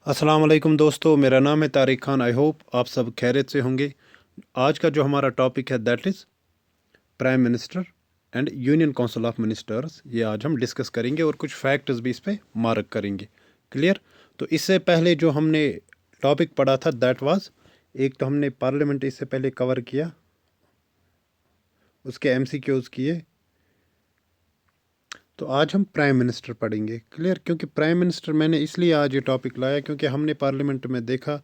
अस्सलाम वालेकुम दोस्तों, मेरा नाम है तारिक खान। आई होप आप सब खैरियत से होंगे। आज का जो हमारा टॉपिक है that is prime minister and union council of ministers. ये आज हम डिस्कस करेंगे और कुछ फैक्ट्स भी इस पे मार्क करेंगे। क्लियर। तो इससे पहले जो हमने टॉपिक पढ़ा था दैट वाज, एक तो हमने पार्लियामेंट इससे पहले कवर किया, उसके एमसीक्यूज किए। तो आज हम प्राइम मिनिस्टर पढ़ेंगे। क्लियर। क्योंकि प्राइम मिनिस्टर मैंने इसलिए आज ये टॉपिक लाया क्योंकि हमने पार्लियामेंट में देखा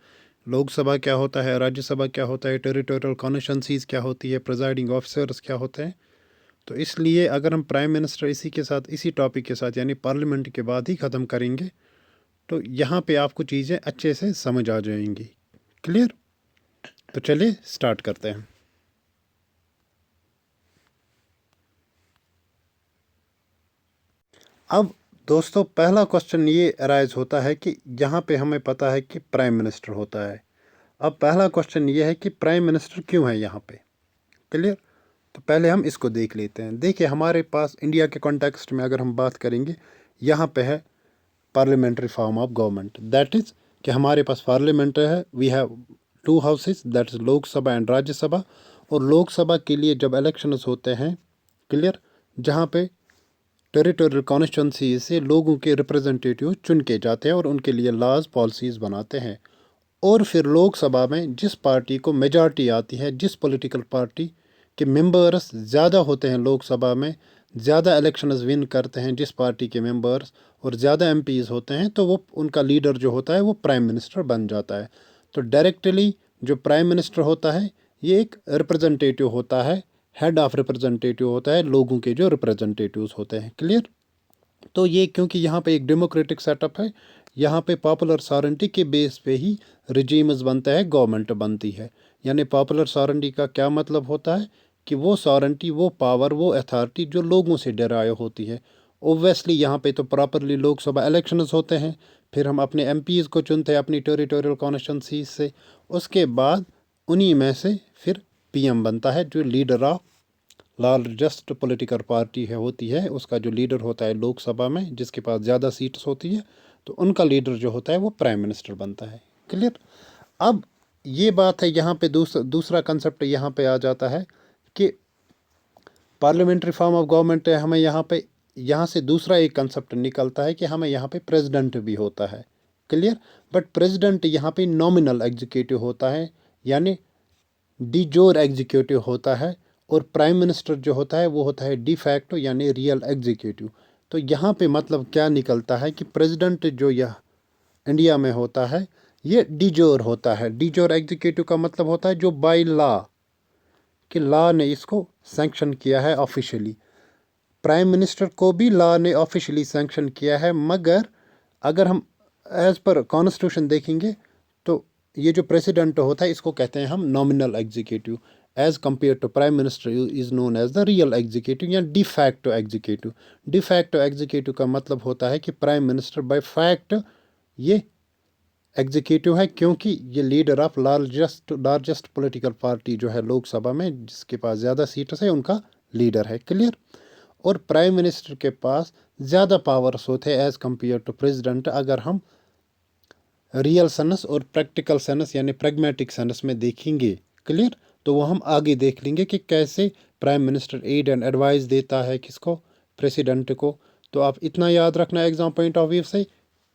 लोकसभा क्या होता है, राज्यसभा क्या होता है, टेरिटोरियल कॉन्स्टिट्यूंसीज क्या होती है, प्रिजाइडिंग ऑफिसर्स क्या होते हैं। तो इसलिए अगर हम प्राइम मिनिस्टर इसी के साथ, इसी टॉपिक के साथ यानी पार्लियामेंट के बाद ही ख़त्म करेंगे तो यहाँ पे आपको चीज़ें अच्छे से समझ आ जाएंगी। क्लियर। तो चलिए स्टार्ट करते हैं। अब दोस्तों पहला क्वेश्चन ये अराइज होता है कि यहाँ पे हमें पता है कि प्राइम मिनिस्टर होता है। अब पहला क्वेश्चन ये है कि प्राइम मिनिस्टर क्यों है यहाँ पे। क्लियर। तो पहले हम इसको देख लेते हैं। देखिए हमारे पास इंडिया के कॉन्टेक्स्ट में अगर हम बात करेंगे, यहाँ पे है parliamentary form of government. That is कि हमारे पास पार्लियामेंट है, we have two houses that is Lok Sabha and Rajya Sabha. और लोकसभा के लिए जब इलेक्शंस होते हैं, क्लियर, जहाँ पे टेरिटोरियल कॉन्स्टिट्यूंसी से लोगों के रिप्रेजेंटेटिव चुन के जाते हैं और उनके लिए लॉज पॉलिसीज़ बनाते हैं। और फिर लोकसभा में जिस पार्टी को मेजॉरिटी आती है, जिस पॉलिटिकल पार्टी के मेंबर्स ज़्यादा होते हैं लोकसभा में, ज़्यादा इलेक्शंस विन करते हैं जिस पार्टी के मेंबर्स, और ज़्यादा एमपीज़ होते हैं, तो वो उनका लीडर जो होता है वो प्राइम मिनिस्टर बन जाता है। तो डायरेक्टली जो प्राइम मिनिस्टर होता है ये एक रिप्रेजेंटेटिव होता है, हेड ऑफ रिप्रेजेंटेटिव होता है, लोगों के जो रिप्रेजेंटेटिव्स होते हैं। क्लियर। तो ये क्योंकि यहाँ पे एक डेमोक्रेटिक सेटअप है, यहाँ पे पॉपुलर सॉवरेंटी के बेस पे ही रिजीम्स बनता है, गवर्नमेंट बनती है। यानी पॉपुलर सॉवरेंटी का क्या मतलब होता है कि वो सॉवरेंटी, वो पावर, वो अथॉरिटी जो लोगों से डराई होती है। ओब्वियसली यहाँ पे तो प्रॉपरली लोकसभा इलेक्शंस होते हैं, फिर हम अपने एमपीज़ को चुनते हैं अपनी टेरिटोरियल कॉन्स्टिट्यूंसी से। उसके बाद उन्हीं में से फिर पीएम बनता है, जो leader of largest political party है होती है, उसका जो लीडर होता है लोकसभा में, जिसके पास ज़्यादा सीट्स होती है, तो उनका लीडर जो होता है वो प्राइम मिनिस्टर बनता है। क्लियर। अब ये बात है, यहाँ पे दूसरा कंसेप्ट यहाँ पे आ जाता है कि पार्लियामेंट्री फॉर्म ऑफ गवर्नमेंट है, हमें यहाँ पे, यहाँ से दूसरा एक कंसेप्ट निकलता है कि हमें यहाँ पे प्रेसिडेंट भी होता है। क्लियर। बट प्रेसिडेंट यहाँ पे नॉमिनल एग्जीक्यूटिव होता है, यानी डिजोर एग्जीक्यूटिव होता है। और प्राइम मिनिस्टर जो होता है वो होता है डिफैक्टो यानी रियल एग्जीक्यूटिव। तो यहाँ पे मतलब क्या निकलता है कि प्रेसिडेंट जो यह इंडिया में होता है ये डिजोर होता है। डिजोर एग्जीक्यूटिव का मतलब होता है जो बाय लॉ, कि लॉ ने इसको सैंक्शन किया है ऑफिशियली। प्राइम मिनिस्टर को भी लॉ ने ऑफिशियली सैंक्शन किया है, मगर अगर हम एज पर कॉन्स्टिट्यूशन देखेंगे तो ये जो प्रेसिडेंट होता है इसको कहते हैं हम nominal executive, as compare to prime minister is known as the real executive या डिफैक्टो एग्जीक्यूटिव। डिफैक्टो एग्जीक्यूटिव का मतलब होता है कि प्राइम मिनिस्टर बाय फैक्ट ये एग्जीक्यूटिव है, क्योंकि ये leader of largest political party जो है लोकसभा में, जिसके पास ज़्यादा सीट्स है, उनका लीडर है। क्लियर। और प्राइम मिनिस्टर के पास ज़्यादा पावर्स होते हैं एज़ कम्पेयर टू प्रेसिडेंट, अगर हम रियल सेंस और प्रैक्टिकल सेंस यानी प्रैग्मेटिक सेंस में देखेंगे। क्लियर। तो वो हम आगे देख लेंगे कि कैसे prime minister aid and advice देता है किसको, प्रेसिडेंट को। तो आप इतना याद रखना एग्जाम पॉइंट ऑफ व्यू से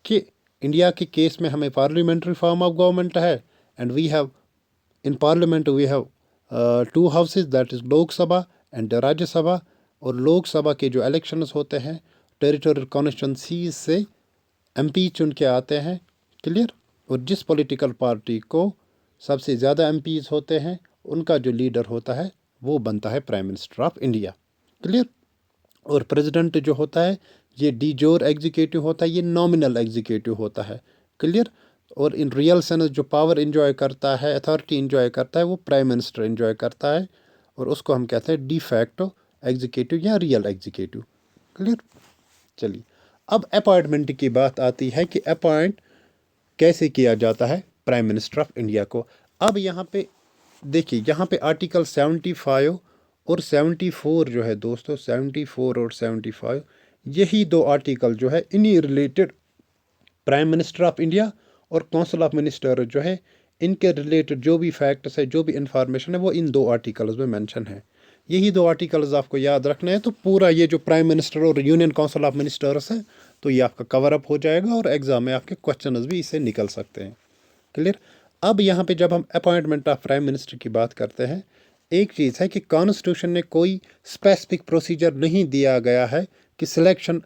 कि इंडिया के केस में हमें पार्लियामेंट्री फॉर्म ऑफ गवर्नमेंट है, and we have in parliament we have two houses that is Lok Sabha and Rajya Sabha. और लोकसभा के जो इलेक्शंस होते हैं टेरिटोरियल कॉन्स्टिट्यूंसीज से एमपी चुन के आते हैं। क्लियर। और जिस पॉलिटिकल पार्टी को सबसे ज़्यादा एमपीज होते हैं उनका जो लीडर होता है वो बनता है prime minister of India. Clear. और प्रेसिडेंट जो होता है ये डिजोर एग्जीक्यूटिव होता है, ये नॉमिनल एग्जीक्यूटिव होता है। क्लियर। और इन रियल सेंस जो पावर इंजॉय करता है, अथॉरिटी इंजॉय करता है, वो प्राइम मिनिस्टर इंजॉय करता है, और उसको हम कहते हैं डिफैक्टो एग्जीक्यूटिव या रियल एग्जीक्यूटिव। क्लियर। चलिए अब अपॉइंटमेंट की बात आती है कि अपॉइंट कैसे किया जाता है प्राइम मिनिस्टर ऑफ इंडिया को। अब यहाँ पे देखिए, यहाँ पे आर्टिकल 75 और 74 जो है दोस्तों, 74 और 75, यही दो आर्टिकल जो है इन्हीं related prime minister of India और काउंसिल ऑफ मिनिस्टर जो है, इनके रिलेटेड जो भी फैक्ट्स है, जो भी इंफॉर्मेशन है, वो इन 2 आर्टिकल्स में मेंशन है। यही 2 आर्टिकल्स आपको याद रखने हैं, तो पूरा ये जो प्राइम मिनिस्टर और यूनियन काउंसिल ऑफ मिनिस्टर्स है, तो ये आपका कवर अप हो जाएगा और एग्जाम में आपके क्वेश्चंस भी इससे निकल सकते हैं। क्लियर। अब यहाँ पे जब हम अपॉइंटमेंट ऑफ प्राइम मिनिस्टर की बात करते हैं, एक चीज़ है कि कॉन्स्टिट्यूशन ने कोई स्पेसिफिक प्रोसीजर नहीं दिया गया है कि सिलेक्शन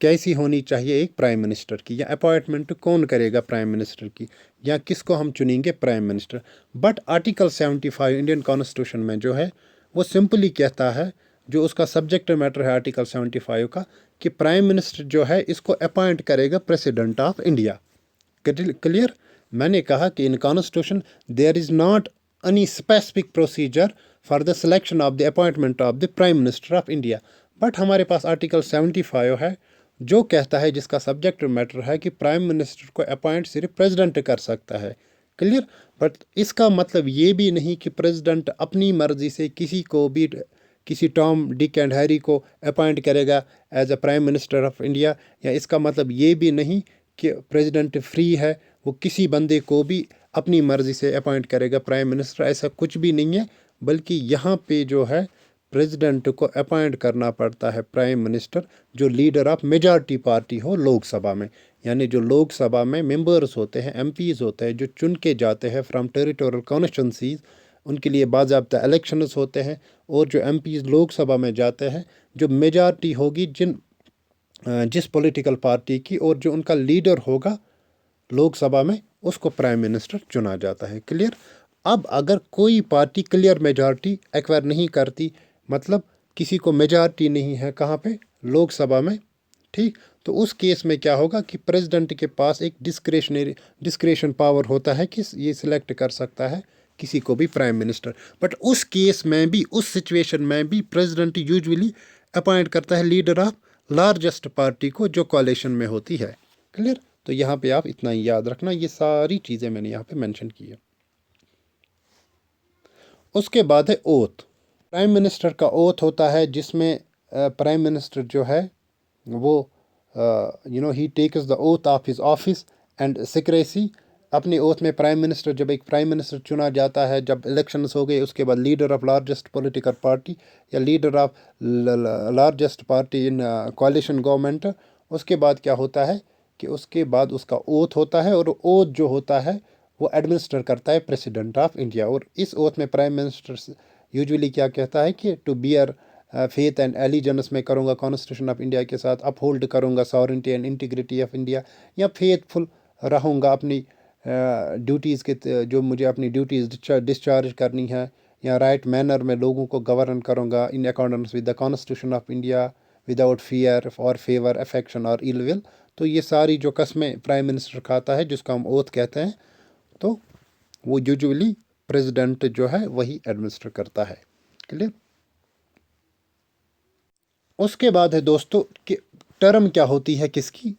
कैसी होनी चाहिए एक प्राइम मिनिस्टर की, या अपॉइंटमेंट कौन करेगा प्राइम मिनिस्टर की, या किसको हम चुनेंगे prime minister. But article 75 Indian constitution में जो है, वो सिंपली कहता है, जो उसका सब्जेक्ट मैटर है आर्टिकल 75 का, कि प्राइम मिनिस्टर जो है इसको अपॉइंट करेगा प्रेसिडेंट ऑफ इंडिया। क्लियर। मैंने कहा कि in constitution there is not any specific procedure for the selection of the appointment of the prime minister of India. But हमारे पास आर्टिकल 75 है, जो कहता है, जिसका सब्जेक्ट मैटर है कि प्राइम मिनिस्टर को अपॉइंट सिर्फ प्रेसिडेंट कर सकता है। क्लियर। बट इसका मतलब ये भी नहीं कि प्रेसिडेंट अपनी मर्जी से किसी को भी, किसी टॉम डिक एंड हैरी को अपॉइंट करेगा as a prime minister of India, या इसका मतलब ये भी नहीं कि प्रेसिडेंट फ्री है, वो किसी बंदे को भी अपनी मर्जी से अपॉइंट करेगा प्राइम मिनिस्टर। ऐसा कुछ भी नहीं है, बल्कि यहाँ पे जो है प्रेसिडेंट को अपॉइंट करना पड़ता है प्राइम मिनिस्टर, जो लीडर ऑफ मेजॉरिटी पार्टी हो लोकसभा में। यानी जो लोकसभा में मेंबर्स होते हैं, एमपीज होते हैं, जो चुन के जाते हैं फ्रॉम टेरिटोरियल कॉन्स्टिट्यूंसीज, उनके लिए बाकायदा इलेक्शंस होते हैं। और जो एमपीज लोकसभा में जाते हैं, जो मेजॉरिटी होगी जिस पॉलिटिकल पार्टी की, और जो उनका लीडर होगा लोकसभा में, उसको प्राइम मिनिस्टर चुना जाता है। क्लियर। अब अगर कोई पार्टी क्लियर मेजॉरिटी एक्वायर नहीं करती, मतलब किसी को मेजॉरिटी नहीं है कहाँ पे, लोकसभा में, ठीक, तो उस केस में क्या होगा कि प्रेसिडेंट के पास एक डिस्क्रेशन पावर होता है कि ये सिलेक्ट कर सकता है किसी को भी प्राइम मिनिस्टर। बट उस केस में भी, उस सिचुएशन में भी, प्रेसिडेंट यूजुअली अपॉइंट करता है लीडर ऑफ लार्जेस्ट पार्टी को, जो कोalition में होती है। क्लियर। तो यहाँ पे आप इतना ही याद रखना, ये सारी चीज़ें मैंने यहाँ पे मेंशन की है। उसके बाद है ओथ। प्राइम मिनिस्टर का ओथ होता है, जिसमें प्राइम मिनिस्टर जो है वो ही takes the oath of his office and secrecy. अपने ओथ में प्राइम मिनिस्टर, जब एक प्राइम मिनिस्टर चुना जाता है, जब इलेक्शंस हो गए, उसके बाद leader of largest political party या leader of largest party in coalition government, उसके बाद क्या होता है कि उसके बाद उसका ओथ होता है, और ओथ जो होता है वो एडमिनिस्टर करता है प्रेसिडेंट ऑफ इंडिया। और इस ओथ में प्राइम मिनिस्टर यूजुअली क्या कहता है कि to bear faith and allegiance में करूँगा कॉन्स्टिट्यूशन ऑफ इंडिया के साथ, अपहोल्ड करूँगा sovereignty and integrity of India, या फेथफुल रहूँगा अपनी ड्यूटीज़ के, जो मुझे अपनी ड्यूटीज़ डिस्चार्ज करनी है, या राइट मैनर में लोगों को गवर्न करूँगा इन accordance with the constitution of India, without fear और फेवर, अफेक्शन और इल विल। तो ये सारी जो कस्में प्राइम मिनिस्टर खाता है, जिसको हम ओथ कहते हैं, तो वो यूजुअली प्रेसिडेंट जो है वही एडमिनिस्टर करता है। क्लियर। उसके बाद है दोस्तों कि टर्म क्या होती है किसकी,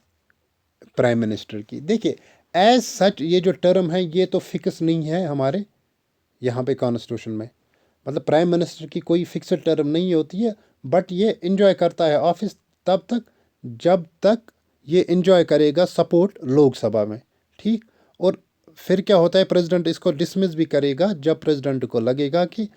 प्राइम मिनिस्टर की। देखिए, एज सच ये जो टर्म है, ये तो फिक्स नहीं है हमारे यहाँ पे कॉन्स्टिट्यूशन में, मतलब प्राइम मिनिस्टर की कोई फिक्स्ड टर्म नहीं होती है, बट ये इंजॉय करता है ऑफिस तब तक जब तक ये इंजॉय करेगा सपोर्ट लोकसभा में, ठीक। और फिर क्या होता है, प्रेसिडेंट इसको डिसमिस भी करेगा जब प्रेसिडेंट को लगेगा कि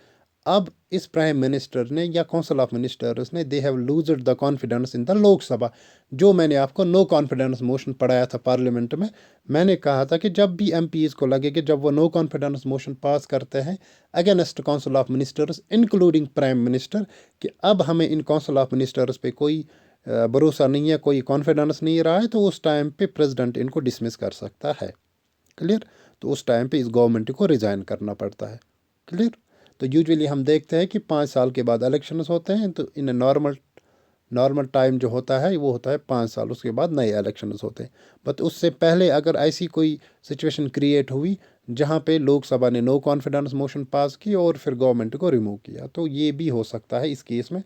अब इस प्राइम मिनिस्टर ने या काउंसिल ऑफ मिनिस्टर्स ने, they have लूज्ड the confidence in the Lok Sabha. जो मैंने आपको नो कॉन्फिडेंस मोशन पढ़ाया था पार्लियामेंट में, मैंने कहा था कि जब भी एमपीज को लगे कि जब वो नो कॉन्फिडेंस मोशन पास करते हैं against council of ministers including prime minister, कि अब हमें इन काउंसिल ऑफ मिनिस्टर्स पे कोई भरोसा नहीं है, कोई कॉन्फिडेंस नहीं रहा है, तो उस टाइम पे प्रेसिडेंट इनको डिसमिस कर सकता है। क्लियर। तो उस टाइम पे इस गवर्नमेंट को रिज़ाइन करना पड़ता है। क्लियर। तो यूजुअली हम देखते हैं कि 5 साल के बाद इलेक्शंस होते हैं, तो इन नॉर्मल टाइम जो होता है वो होता है 5 साल, उसके बाद नए इलेक्शंस होते हैं। बट उससे पहले अगर ऐसी कोई सिचुएशन क्रिएट हुई जहाँ पे लोकसभा ने नो कॉन्फिडेंस मोशन पास की और फिर गवर्नमेंट को रिमूव किया, तो ये भी हो सकता है इस केस में।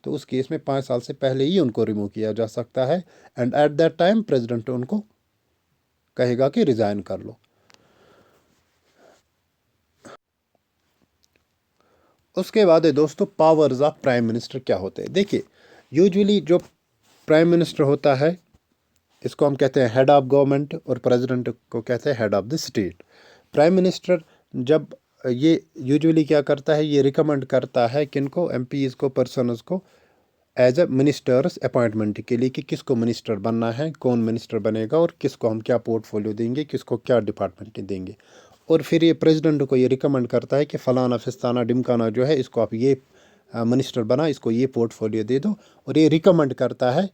तो उस केस में 5 साल से पहले ही उनको रिमूव किया जा सकता है, and at that time president उनको कहेगा कि रिज़ाइन कर लो। उसके बाद है दोस्तों पावर्स ऑफ प्राइम मिनिस्टर क्या होते हैं। देखिए, यूजुअली जो प्राइम मिनिस्टर होता है इसको हम कहते हैं हेड ऑफ गवर्नमेंट और प्रेसिडेंट को कहते हैं head of the state. Prime minister जब ये यूजुअली क्या करता है, ये रिकमेंड करता है किनको, एमपीज को, पर्सनस को एज अ मिनिस्टर्स अपॉइंटमेंट के लिए कि किसको मिनिस्टर बनना है, कौन मिनिस्टर बनेगा और किसको हम क्या पोर्टफोलियो देंगे, किसको क्या डिपार्टमेंट देंगे। और फिर ये प्रेसिडेंट को ये रिकमेंड करता है कि फ़लाना फिस्ताना डिमकाना जो है इसको आप ये मिनिस्टर बना, इसको ये पोर्टफोलियो दे दो। और ये रिकमेंड करता है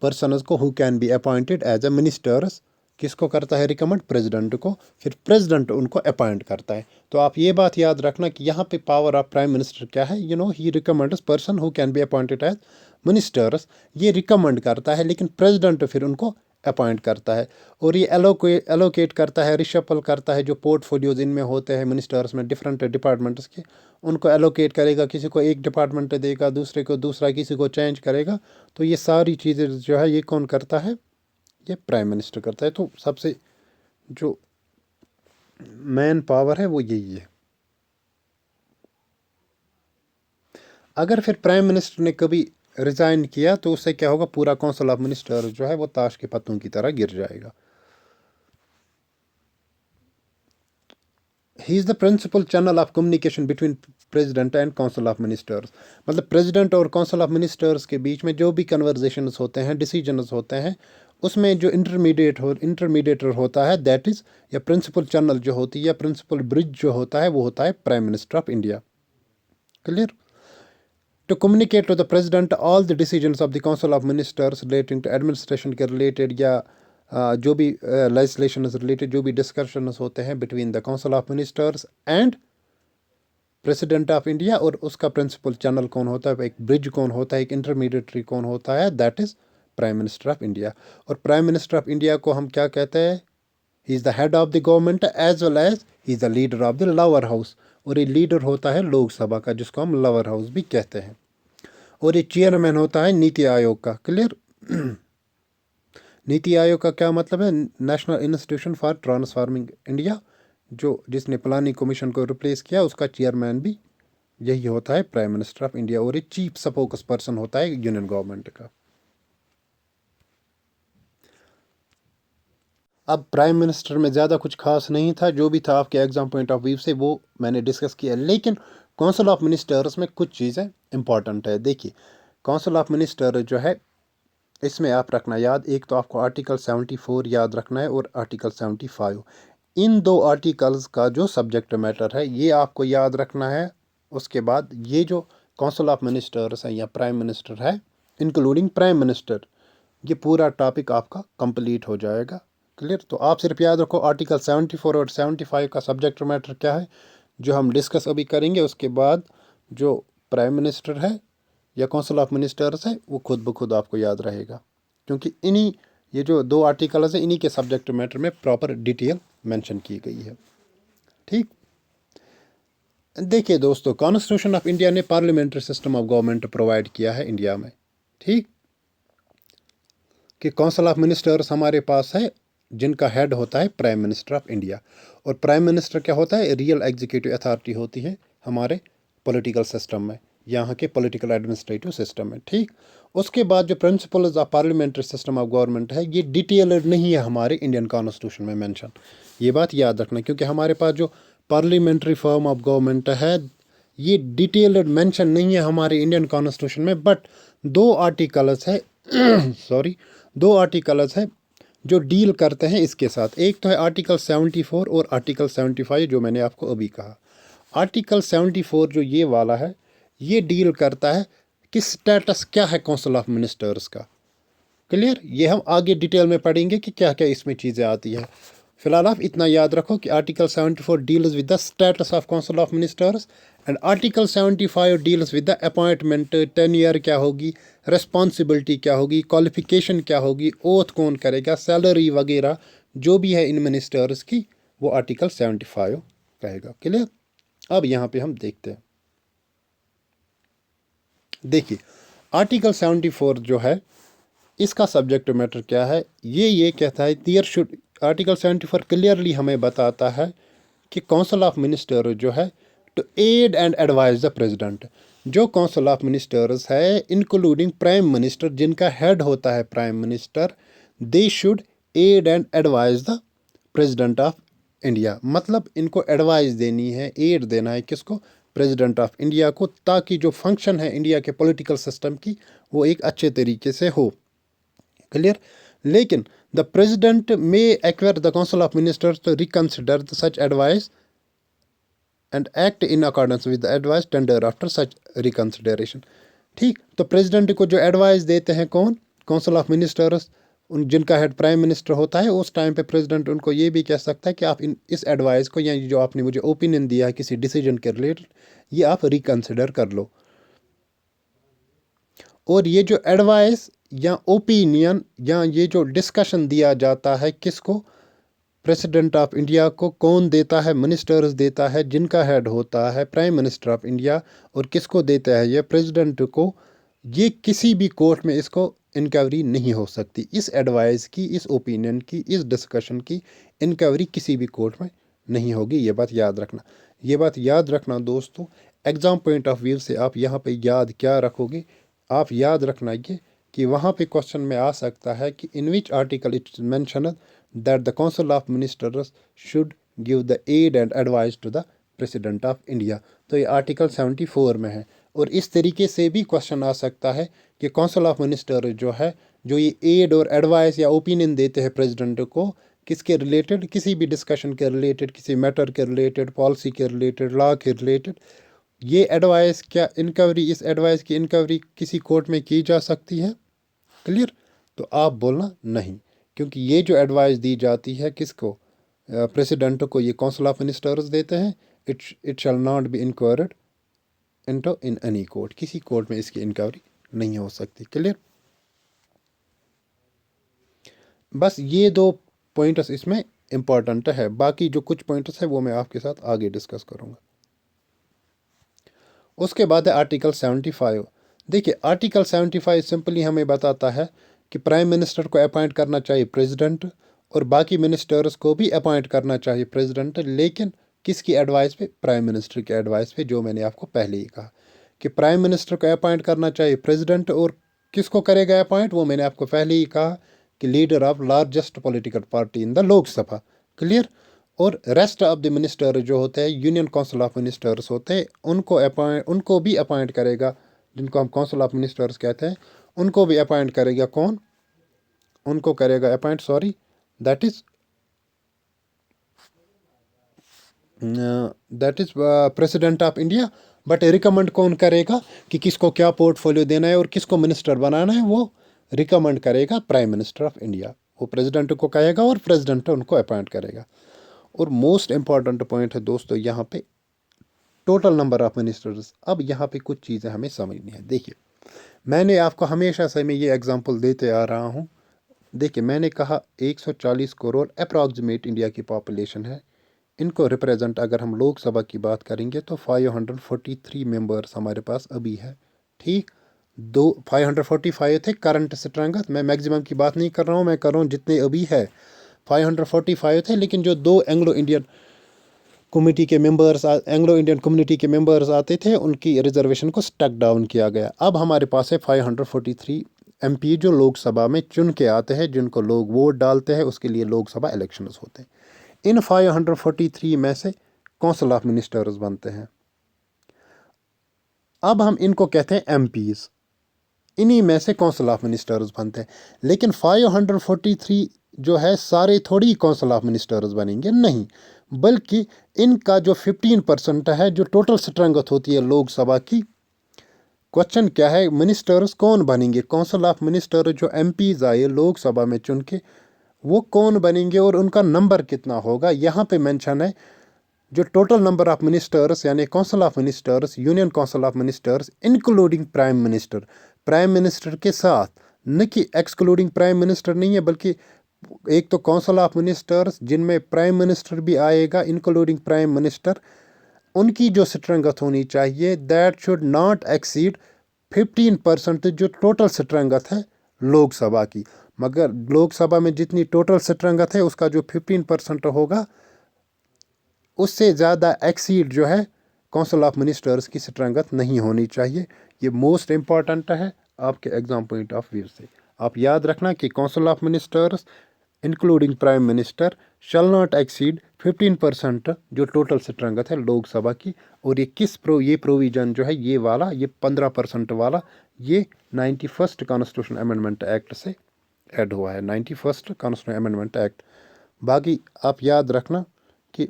पर्सनस को who can be appointed as a ministers, किसको करता है रिकमेंड, प्रेसिडेंट को। फिर प्रेसिडेंट उनको अपॉइंट करता है। तो आप ये बात याद रखना कि यहाँ पे पावर ऑफ प्राइम मिनिस्टर क्या है, he recommends person who can be appointed as ministers. ये रिकमेंड करता है, लेकिन प्रेसिडेंट फिर उनको अपॉइंट करता है। और ये एलोकेट करता है, रिशफल करता है, जो पोर्टफोलियोज इनमें होते हैं मिनिस्टर्स में डिफरेंट डिपार्टमेंट्स के, उनको एलोकेट करेगा। किसी को एक डिपार्टमेंट देगा, दूसरे को दूसरा, किसी को चेंज करेगा। तो ये सारी चीज़ें जो है ये कौन करता है, ये प्राइम मिनिस्टर करता है। तो सबसे जो मेन पावर है वो यही है। अगर फिर प्राइम मिनिस्टर ने कभी रिजाइन किया तो उससे क्या होगा, पूरा काउंसिल ऑफ मिनिस्टर जो है वो ताश के पत्तों की तरह गिर जाएगा। He is the principal channel of communication between president and council of ministers. मतलब प्रेसिडेंट और काउंसिल ऑफ मिनिस्टर्स के बीच में जो भी कन्वर्जेशंस होते हैं, डिसीजंस होते हैं, उसमें जो इंटरमीडिएटर होता है, दैट इज़, या प्रिंसिपल चैनल जो होती है, या प्रिंसिपल ब्रिज जो होता है, वो होता है prime minister of India. Clear? To communicate to the president all the decisions of the council of ministers relating to administration के रिलेटेड, या जो भी लेजिस्लेशन रिलेटेड जो भी डिस्कशंस होते हैं between the council of ministers and president of India. और उसका प्रिंसिपल चैनल कौन होता है, एक ब्रिज कौन होता है, एक इंटरमीडिएटरी कौन होता है, that is prime minister of India. और प्राइम मिनिस्टर ऑफ इंडिया को हम क्या कहते हैं, he is the head of the government as well as he is the leader of the lower house. और ये लीडर होता है लोकसभा का, जिसको हम लोअर हाउस भी कहते हैं। और ये चेयरमैन होता है नीति आयोग का। क्लियर? नीति आयोग का क्या मतलब है, national institution for transforming India, जो जिसने प्लानिंग कमीशन को रिप्लेस किया, उसका चेयरमैन भी यही होता है प्राइम मिनिस्टर ऑफ इंडिया। और ये चीफ स्पोक्स पर्सन होता है यूनियन गवर्नमेंट का। अब प्राइम मिनिस्टर में ज़्यादा कुछ खास नहीं था, जो भी था आपके एग्जाम पॉइंट ऑफ व्यू से वो मैंने डिस्कस किया। लेकिन काउंसिल ऑफ मिनिस्टर्स में कुछ चीज़ें इंपॉर्टेंट है। देखिए, काउंसिल ऑफ मिनिस्टर जो है, इसमें आप रखना याद, एक तो आपको आर्टिकल 74 याद रखना है और आर्टिकल 75। इन दो आर्टिकल्स का जो सब्जेक्ट मैटर है ये आपको याद रखना है। उसके बाद ये जो काउंसिल ऑफ मिनिस्टर्स है या प्राइम मिनिस्टर है, इंक्लूडिंग प्राइम मिनिस्टर, ये पूरा टॉपिक आपका कंप्लीट हो जाएगा। क्लियर? तो आप सिर्फ याद रखो आर्टिकल 74 और 75 का सब्जेक्ट मैटर क्या है, जो हम डिस्कस अभी करेंगे। उसके बाद जो प्राइम मिनिस्टर है या काउंसिल ऑफ मिनिस्टर्स है वो खुद ब खुद आपको याद रहेगा, क्योंकि इन्हीं ये जो दो आर्टिकल्स हैं इन्हीं के सब्जेक्ट मैटर में प्रॉपर डिटेल मेंशन की गई है। ठीक? देखिए दोस्तों, कॉन्स्टिट्यूशन ऑफ इंडिया ने parliamentary system of government provide किया है इंडिया में। ठीक? कि काउंसिल ऑफ मिनिस्टर्स हमारे पास है, जिनका हेड होता है प्राइम मिनिस्टर ऑफ इंडिया। और प्राइम मिनिस्टर क्या होता है, रियल एग्जीक्यूटिव अथॉरिटी होती है हमारे पॉलिटिकल सिस्टम में, यहाँ के पॉलिटिकल एडमिनिस्ट्रेटिव सिस्टम में। ठीक? उसके बाद जो principles of parliamentary system of government है, ये डिटेल्ड नहीं है हमारे इंडियन कॉन्स्टिट्यूशन में मेंशन। ये बात याद रखना, क्योंकि हमारे पास जो पार्लियामेंट्री फॉर्म ऑफ गवर्नमेंट है ये डिटेल्ड मेंशन नहीं है हमारे इंडियन कॉन्स्टिट्यूशन में। बट दो आर्टिकल्स है सॉरी, दो आर्टिकल्स है जो डील करते हैं इसके साथ। एक तो है आर्टिकल 74 और आर्टिकल 75, जो मैंने आपको अभी कहा। आर्टिकल 74 जो ये वाला है, ये डील करता है कि स्टेटस क्या है काउंसिल ऑफ मिनिस्टर्स का। क्लियर? ये हम आगे डिटेल में पढ़ेंगे कि क्या क्या इसमें चीज़ें आती है। फिलहाल आप इतना याद रखो कि article 74 deals with the status of council of ministers and article 75 deals with the appointment, tenure क्या होगी, रिस्पॉन्सिबिलिटी क्या होगी, क्वालिफिकेशन क्या होगी, ओथ कौन करेगा, सैलरी वगैरह जो भी है इन मिनिस्टर्स की, वो आर्टिकल 75 कहेगा। क्लियर? अब यहाँ पे हम देखते हैं। देखिए, आर्टिकल 74 जो है इसका सब्जेक्ट मैटर क्या है, ये कहता है देयर शुड, आर्टिकल 74 क्लियरली हमें बताता है कि काउंसिल ऑफ मिनिस्टर जो है to aid and advise the president. जो काउंसिल ऑफ मिनिस्टर्स है इंक्लूडिंग प्राइम मिनिस्टर, जिनका हेड होता है prime minister, they should aid and advise the president of India. मतलब इनको एडवाइस देनी है, एड देना है किसको? प्रेसिडेंट ऑफ इंडिया को, ताकि जो फंक्शन है इंडिया के पॉलिटिकल सिस्टम की वो एक अच्छे तरीके से हो। क्लियर? लेकिन the president may acquire the council of ministers to reconsider such advice and act in accordance with the advice tender after such reconsideration. ठीक, तो प्रेसिडेंट को जो एडवाइस देते हैं कौन? काउंसिल ऑफ मिनिस्टर्स, उन जिनका हेड प्राइम मिनिस्टर होता है। उस टाइम पे प्रेसिडेंट उनको ये भी कह सकता है कि आप इस एडवाइस को, या जो आपने मुझे ओपिनियन दिया है किसी डिसीजन के रिलेटेड, ये आप रिकंसिडर कर लो। और ये जो एडवाइस या ओपिनियन या ये जो डिस्कशन दिया जाता है किसको? प्रेसिडेंट ऑफ इंडिया को। कौन देता है? मिनिस्टर्स देता है, जिनका हेड होता है प्राइम मिनिस्टर ऑफ इंडिया। और किसको देता है? ये प्रेसिडेंट को। ये किसी भी कोर्ट में इसको इंक्वायरी नहीं हो सकती। इस एडवाइस की, इस ओपिनियन की, इस डिस्कशन की इंक्वायरी किसी भी कोर्ट में नहीं होगी। ये बात याद रखना। ये बात याद रखना दोस्तों। एग्ज़ाम पॉइंट ऑफ व्यू से आप यहाँ पे याद क्या रखोगे? आप याद रखना ये कि वहाँ पे क्वेश्चन में आ सकता है कि in which article it's mentioned that the council of ministers should give the aid and advice to the president of India. तो ये आर्टिकल 74 में है। और इस तरीके से भी क्वेश्चन आ सकता है कि काउंसिल ऑफ मिनिस्टर जो है, जो ये एड और एडवाइस या ओपिनियन देते हैं प्रेसिडेंट को, किसके रिलेटेड? किसी भी डिस्कशन के रिलेटेड, किसी मैटर के रिलेटेड, पॉलिसी के रिलेटेड, लॉ के रिलेटेड। ये एडवाइस क्या इंक्वायरी, इस एडवाइस की इंक्वायरी किसी कोर्ट में की जा सकती है? क्लियर? तो आप बोलना नहीं, क्योंकि ये जो एडवाइस दी जाती है किसको? प्रेसिडेंट को, ये काउंसिल ऑफ मिनिस्टर्स देते हैं। It shall not be inquired into in any court. किसी कोर्ट में इसकी इंक्वायरी नहीं हो सकती। क्लियर? बस ये दो पॉइंट्स इसमें इंपॉर्टेंट है। बाकी जो कुछ पॉइंट्स है वो मैं आपके साथ आगे डिस्कस करूँगा। उसके बाद है आर्टिकल 75। देखिए, आर्टिकल 75 सिंपली हमें बताता है कि प्राइम मिनिस्टर को अपॉइंट करना चाहिए प्रेसिडेंट, और बाकी मिनिस्टर्स को भी अपॉइंट करना चाहिए प्रेसिडेंट। लेकिन किसकी एडवाइस पे? प्राइम मिनिस्टर की एडवाइस पे, जो मैंने आपको पहले ही कहा कि प्राइम मिनिस्टर को अपॉइंट करना चाहिए प्रेसिडेंट। और किसको करेगा अपॉइंट? वो मैंने आपको पहले ही कहा कि leader of largest political party in the Lok Sabha. Clear? और रेस्ट ऑफ द मिनिस्टर जो होते हैं, यूनियन काउंसिल ऑफ मिनिस्टर्स होते हैं, उनको भी अपॉइंट करेगा, जिनको हम काउंसिल ऑफ मिनिस्टर्स कहते हैं, उनको भी अपॉइंट करेगा। कौन? उनको करेगा appoint, sorry, that is president of India. But recommend कौन करेगा कि किसको क्या पोर्टफोलियो देना है और किसको मिनिस्टर बनाना है? वो रिकमेंड करेगा प्राइम मिनिस्टर ऑफ इंडिया। वो प्रेसिडेंट को कहेगा और प्रेसिडेंट उनको अपॉइंट करेगा। और मोस्ट इंपॉर्टेंट पॉइंट है दोस्तों यहाँ पे, टोटल नंबर ऑफ मिनिस्टर्स। अब यहाँ पे कुछ चीज़ें हमें समझनी है। देखिए, मैंने आपको हमेशा से मैं ये एग्जांपल देते आ रहा हूँ। देखिए, मैंने कहा 140 करोड़ अप्रॉक्सीमेट इंडिया की पॉपुलेशन है। इनको रिप्रेजेंट अगर हम लोकसभा की बात करेंगे तो 543 मेंबर्स हमारे पास अभी है। ठीक, 545 थे करंट स्ट्रेंथ। मैं मैक्सिमम की बात नहीं कर रहा हूँ, मैं कर रहा हूँ जितने अभी है। 545 थे, लेकिन जो दो एंग्लो इंडियन कम्युनिटी के मेंबर्स आते थे, उनकी रिजर्वेशन को स्टक डाउन किया गया। अब हमारे पास है 543 एमपी जो लोकसभा में चुन के आते हैं, जिनको लोग वोट डालते हैं, उसके लिए लोकसभा इलेक्शंस होते हैं। इन 543 में से काउंसिल ऑफ मिनिस्टर्स बनते हैं। अब हम इनको कहते हैं एमपीज। इन्हीं में से काउंसिल ऑफ मिनिस्टर्स बनते हैं। लेकिन 543 जो है सारे थोड़ी काउंसिल ऑफ मिनिस्टर्स बनेंगे, नहीं, बल्कि इनका जो 15% है, जो टोटल स्ट्रेंथ होती है लोकसभा की। क्वेश्चन क्या है? मिनिस्टर्स कौन बनेंगे? काउंसिल ऑफ मिनिस्टर जो एमपीज आए लोकसभा में चुन के, वो कौन बनेंगे और उनका नंबर कितना होगा? यहाँ पे मेंशन है जो टोटल नंबर ऑफ मिनिस्टर्स, यानी council of ministers, union council of ministers including prime minister, prime minister के साथ, न कि एक्सक्लूडिंग प्राइम मिनिस्टर नहीं है, बल्कि एक तो काउंसिल ऑफ मिनिस्टर्स जिनमें प्राइम मिनिस्टर भी आएगा इंक्लूडिंग प्राइम मिनिस्टर, उनकी जो स्ट्रेंथ होनी चाहिए दैट शुड नॉट एक्सीड 15% जो टोटल स्ट्रेंथ है लोकसभा की। मगर लोकसभा में जितनी टोटल स्ट्रेंथ है उसका जो 15% होगा, उससे ज़्यादा एक्सीड जो है काउंसिल ऑफ मिनिस्टर्स की स्ट्रेंथ नहीं होनी चाहिए। ये मोस्ट इम्पॉर्टेंट है आपके एग्जाम पॉइंट ऑफ व्यू से। आप याद रखना कि council of ministers including prime minister shall not exceed 15% जो टोटल स्ट्रेंथ है लोकसभा की। और ये प्रोविजन जो है ये वाला, ये 15% वाला, ये 91st कॉन्स्टिट्यूशन अमेंडमेंट एक्ट से ऐड हुआ है, 91st कॉन्स्टिट्यूशन अमेंडमेंट एक्ट। बाकी आप याद रखना कि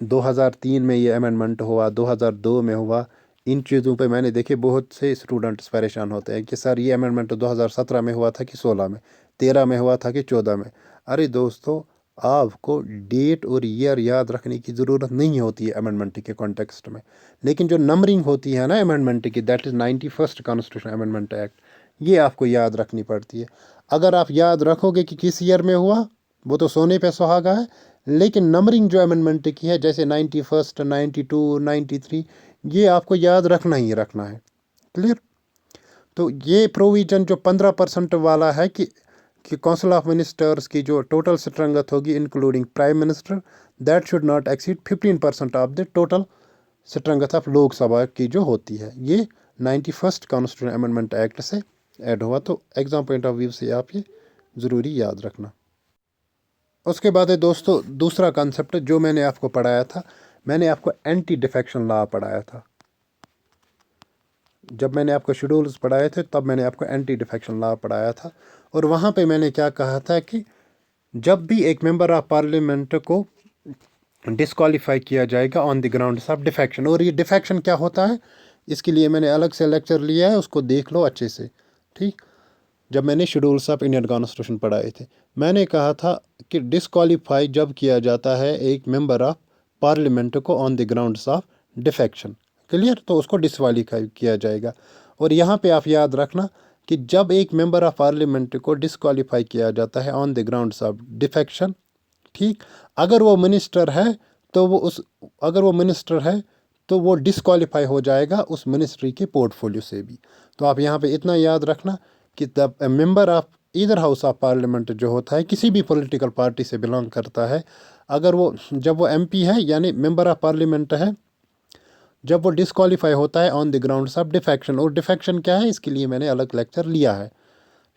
2003 में ये अमेंडमेंट हुआ, 2002 में हुआ। इन चीज़ों पे मैंने देखे बहुत से स्टूडेंट्स परेशान होते हैं कि सर ये अमेंडमेंट 2017 में हुआ था कि 16 में, 13 में हुआ था कि 14 में। अरे दोस्तों, आपको डेट और ईयर याद रखने की ज़रूरत नहीं होती है अमेंडमेंट के कॉन्टेक्स्ट में, लेकिन जो नंबरिंग होती है ना अमेंडमेंट की, that is 91st constitution amendment act, ये आपको याद रखनी पड़ती है। अगर आप याद रखोगे कि किस ईयर में हुआ, वो तो सोने पे सुहागा है, लेकिन नंबरिंग जो अमेंडमेंट की है जैसे 91st, 92, 93, ये आपको याद रखना ही रखना है। क्लियर? तो ये प्रोविजन जो 15% वाला है कि काउंसिल ऑफ मिनिस्टर्स की जो टोटल स्ट्रेंथ होगी including prime minister, that should not exceed 15% of the total strength of Lok Sabha की जो होती है, ये 91st कॉन्स्टिट्यूशन अमेंडमेंट एक्ट से ऐड हुआ। तो एग्जाम पॉइंट ऑफ व्यू से आप ये ज़रूरी याद रखना। उसके बाद है दोस्तों दूसरा कॉन्सेप्ट जो मैंने आपको पढ़ाया था, मैंने आपको एंटी डिफेक्शन लॉ पढ़ाया था। जब मैंने आपको शेड्यूल्स पढ़ाए थे तब मैंने आपको एंटी डिफेक्शन लॉ पढ़ाया था। और वहाँ पे मैंने क्या कहा था कि जब भी एक मेंबर ऑफ पार्लियामेंट को डिस्क्वालीफाई किया जाएगा on the grounds of defection, और ये डिफेक्शन क्या होता है इसके लिए मैंने अलग से लेक्चर लिया है, उसको देख लो अच्छे से। ठीक, जब मैंने शेड्यूल्स ऑफ इंडियन कॉन्स्टिट्यूशन पढ़ाए थे, मैंने कहा था कि डिस्क्वालीफाई जब किया जाता है एक मेंबर ऑफ पार्लियामेंट को on the grounds of defection, clear, तो उसको डिस्क्वालीफाई किया जाएगा। और यहाँ पे आप याद रखना कि जब एक मेंबर ऑफ पार्लियामेंट को डिस्क्वालीफाई किया जाता है on the grounds of defection, ठीक, अगर वो मिनिस्टर है तो वो डिस्क्वालीफाई हो जाएगा उस मिनिस्ट्री के पोर्टफोलियो से भी। तो आप यहाँ पे इतना याद रखना कि the member of either house of parliament जो होता है किसी भी पॉलिटिकल पार्टी से बिलोंग करता है, अगर वो जब वो एमपी है यानी मेंबर ऑफ पार्लियामेंट है, जब वो डिस्क्वालीफाई होता है on the grounds of defection, और डिफेक्शन क्या है इसके लिए मैंने अलग लेक्चर लिया है।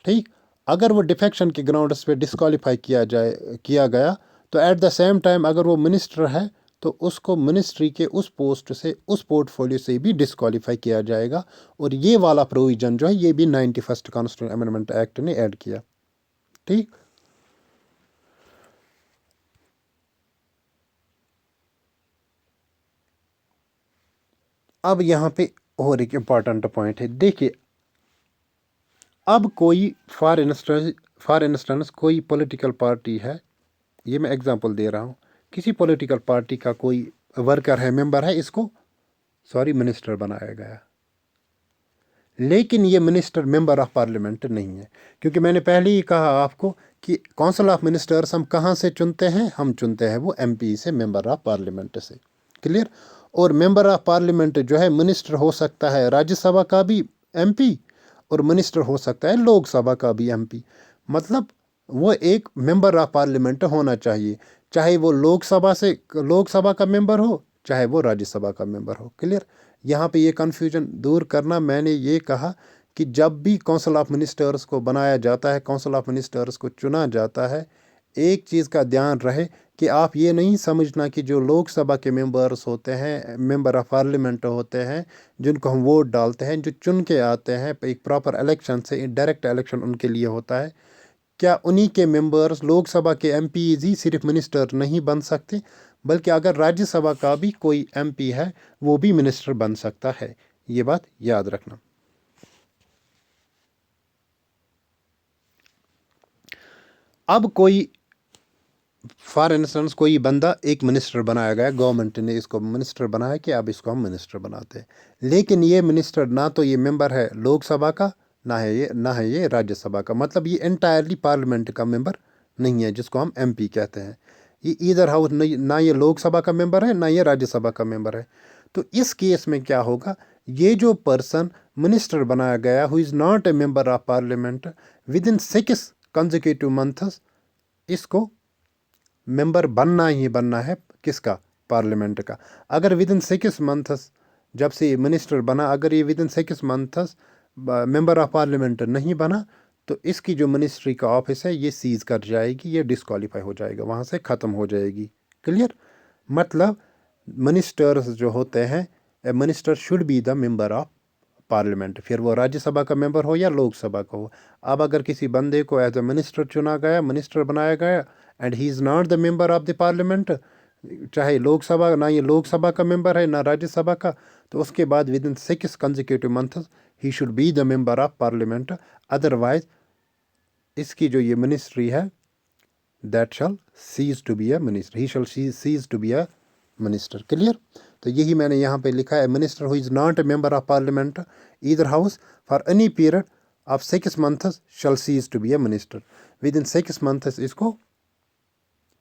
ठीक, अगर वो डिफेक्शन के ग्राउंड्स पे डिस्क्वालीफाई किया गया तो एट द सेम टाइम अगर वो मिनिस्टर है तो उसको मिनिस्ट्री के उस पोस्ट से, उस पोर्टफोलियो से भी डिस्क्वालीफाई किया जाएगा। और ये वाला प्रोविजन जो है ये भी 91st कॉन्स्टिट्यूशन अमेंडमेंट एक्ट ने ऐड किया। ठीक, अब यहाँ पे और एक इम्पॉर्टेंट पॉइंट है, देखिए अब कोई फॉर इंस्टेंस कोई पॉलिटिकल पार्टी है, ये मैं एग्जांपल दे रहा हूँ, किसी पॉलिटिकल पार्टी का कोई वर्कर है, मेंबर है, इसको मिनिस्टर बनाया गया, लेकिन ये मिनिस्टर मेंबर ऑफ पार्लियामेंट नहीं है, क्योंकि मैंने पहले ही कहा आपको कि काउंसिल ऑफ मिनिस्टर्स हम कहाँ से चुनते हैं, हम चुनते हैं वो एमपी से, मेंबर ऑफ पार्लियामेंट से। क्लियर? और मेंबर ऑफ पार्लियामेंट जो है मिनिस्टर हो सकता है राज्यसभा का भी एमपी, और मिनिस्टर हो सकता है लोकसभा का भी एमपी। मतलब वो एक मेंबर ऑफ पार्लियामेंट होना चाहिए, चाहे वो लोकसभा का मेंबर हो, चाहे वो राज्यसभा का मेंबर हो। क्लियर? यहाँ पे ये कन्फ्यूजन दूर करना, मैंने ये कहा कि जब भी काउंसिल ऑफ मिनिस्टर्स को बनाया जाता है, काउंसिल ऑफ मिनिस्टर्स को चुना जाता है, एक चीज़ का ध्यान रहे कि आप ये नहीं समझना कि जो लोकसभा के मेंबर्स होते हैं, मेंबर ऑफ पार्लियामेंट होते हैं, जिनको हम वोट डालते हैं, जो चुन के आते हैं एक प्रॉपर इलेक्शन से, डायरेक्ट इलेक्शन उनके लिए होता है, क्या उन्हीं के मेंबर्स लोकसभा के एमपीज ही सिर्फ मिनिस्टर नहीं बन सकते, बल्कि अगर राज्यसभा का भी कोई एमपी है वो भी मिनिस्टर बन सकता है। ये बात याद रखना। अब कोई फॉर इंस्टेंस कोई बंदा एक मिनिस्टर बनाया गया, गवर्नमेंट ने इसको मिनिस्टर बनाया कि अब इसको हम मिनिस्टर बनाते हैं, लेकिन ये मिनिस्टर ना तो ये मेंबर है लोकसभा का, ना है ये राज्यसभा का, मतलब ये एंटायरली पार्लियामेंट का मेंबर नहीं है, जिसको हम एमपी कहते हैं। ये ईदर हाउस ना ये लोकसभा का मेंबर है, ना ये राज्यसभा का मेंबर है। तो इस केस में क्या होगा, ये जो पर्सन मिनिस्टर बनाया गया who is not a member of parliament with in 6 consecutive months, इसको मेंबर बनना ही बनना है, किसका, पार्लियामेंट का। अगर विद इन 6 मंथ्स जब से मिनिस्टर बना, अगर ये with in 6 months member of parliament नहीं बना तो इसकी जो मिनिस्ट्री का ऑफिस है ये सीज कर जाएगी, ये डिस्क्वालीफाई हो जाएगा, वहाँ से ख़त्म हो जाएगी। क्लियर? मतलब मिनिस्टर्स जो होते हैं, a minister should be the member of parliament, फिर वो राज्यसभा का मेंबर हो या लोकसभा का हो। अब अगर किसी बंदे को एज ए मिनिस्टर चुना गया, मिनिस्टर बनाया गया, and he is not the member of the parliament, चाहे लोकसभा, ना ये लोकसभा का मेंबर है ना राज्यसभा का, तो उसके बाद with in 6 consecutive months he should be the member of parliament. Otherwise इसकी जो ये मिनिस्ट्री है that शall cease to be a minister, he shall cease to be a minister। Clear? तो यही मैंने यहाँ पे लिखा है, minister who is not a member of parliament either house for any period of 6 months shall cease to be a minister। Within 6 months इसको